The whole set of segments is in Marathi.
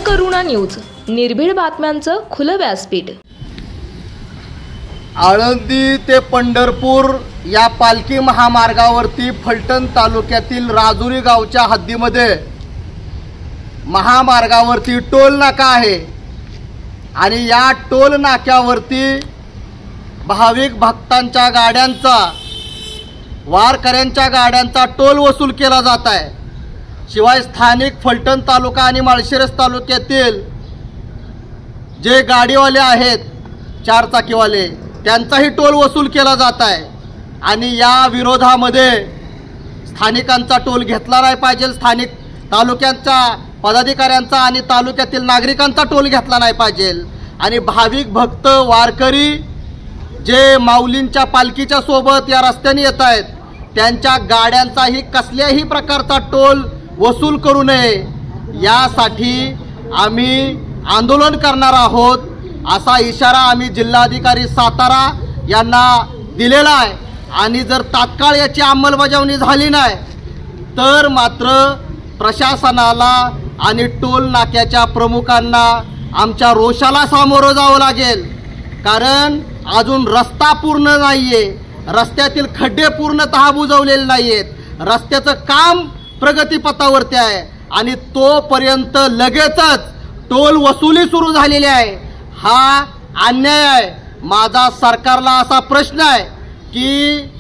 धनकरुणा न्यूज, निर्भीड बातम्यांचं खुलं व्यासपीठ। आळंदी ते पंढरपूर या पालखी महामार्गावरती फलटण तालुक्यातील राजुरी गावच्या हद्दीमध्ये महामार्गावरती टोल नाका आहे आणि या टोल नाक्यावरती भाविक भक्तांच्या गाड्यांचा, वारकऱ्यांच्या गाड्यांचा टोल वसूल केला जात आहे। शिवाय स्थानिक फलटण तालुका आणि माळशिरस तालुक्यातील जे गाडीवाले आहेत, चारचाकीवाले, त्यांचाही टोल वसूल केला जात आहे आणि या विरोधामध्ये स्थानिकांचा टोल घेतला नाही पाहिजे, स्थानिक तालुक्यांचा पदाधिकाऱ्यांचा आणि तालुक्यातील नागरिकांचा टोल घेतला नाही पाहिजे आणि भाविक भक्त वारकरी जे माऊलींच्या पालखीच्या सोबत या रस्त्याने येत आहेत त्यांच्या गाड्यांचाही कसल्याही प्रकारचा टोल वसूल करू नये यासाठी आम्ही आंदोलन करणार आहोत असा इशारा आम्ही जिल्हाधिकारी सातारा यांना दिलेला आहे आणि जर तात्काळ याची अंमलबजावणी झाली नाही तर मात्र प्रशासनाला आणि टोल नाक्याच्या प्रमुखांना आमच्या रोषाला सामोरं जावं लागेल। कारण अजून रस्ता पूर्ण नाहीये, रस्त्यातील खड्डे पूर्णतः बुजवलेले नाहीयेत, रस्त्याचं काम प्रगतीपथावरती आहे आणि तोपर्यंत लगेचच टोल वसुली सुरू झालेली आहे। हा अन्याय आहे। माझा सरकारला असा प्रश्न आहे की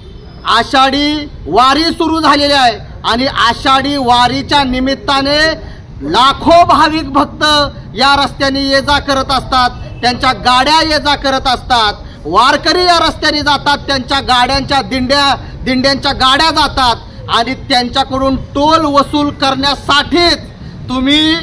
आषाढी वारी सुरू झालेली आहे आणि आषाढी वारीच्या निमित्ताने लाखो भाविक भक्त या रस्त्याने ये जा करत असतात, त्यांच्या गाड्या ये जा करत असतात, वारकरी या रस्त्याने जातात, त्यांच्या गाड्यांच्या दिंड्यांच्या गाड्या जातात आणि त्यांच्याकडून टोल वसूल करण्यासाठीच तुम्ही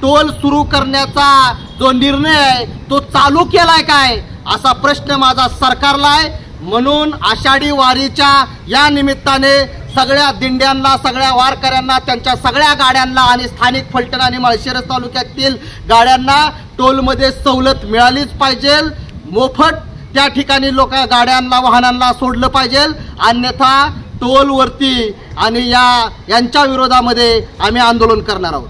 टोल सुरू करण्याचा जो निर्णय आहे तो चालू केलाय काय असा प्रश्न माझा सरकारला आहे। म्हणून आषाढी वारीच्या या निमित्ताने सगळ्या दिंड्यांना, सगळ्या वारकऱ्यांना, त्यांच्या सगळ्या गाड्यांना आणि स्थानिक फलटण आणि माळशिरस तालुक्यातील गाड्यांना टोलमध्ये सवलत मिळालीच पाहिजे। मोफत त्या ठिकाणी गाड्यांना, वाहनांना सोडलं पाहिजे, अन्यथा टोलवरती आणि यांच्या विरोधामध्ये आम्ही आंदोलन करणार आहोत।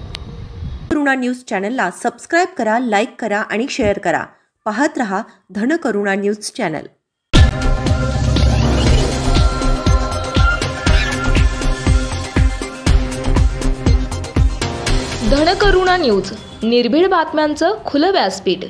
करुणा न्यूज चॅनलला सबस्क्राइब करा, लाईक करा आणि शेअर करा। पाहत रहा Dhankaruna news channel. Dhankaruna news, निर्भीड बातम्यांचं खुलं व्यासपीठ।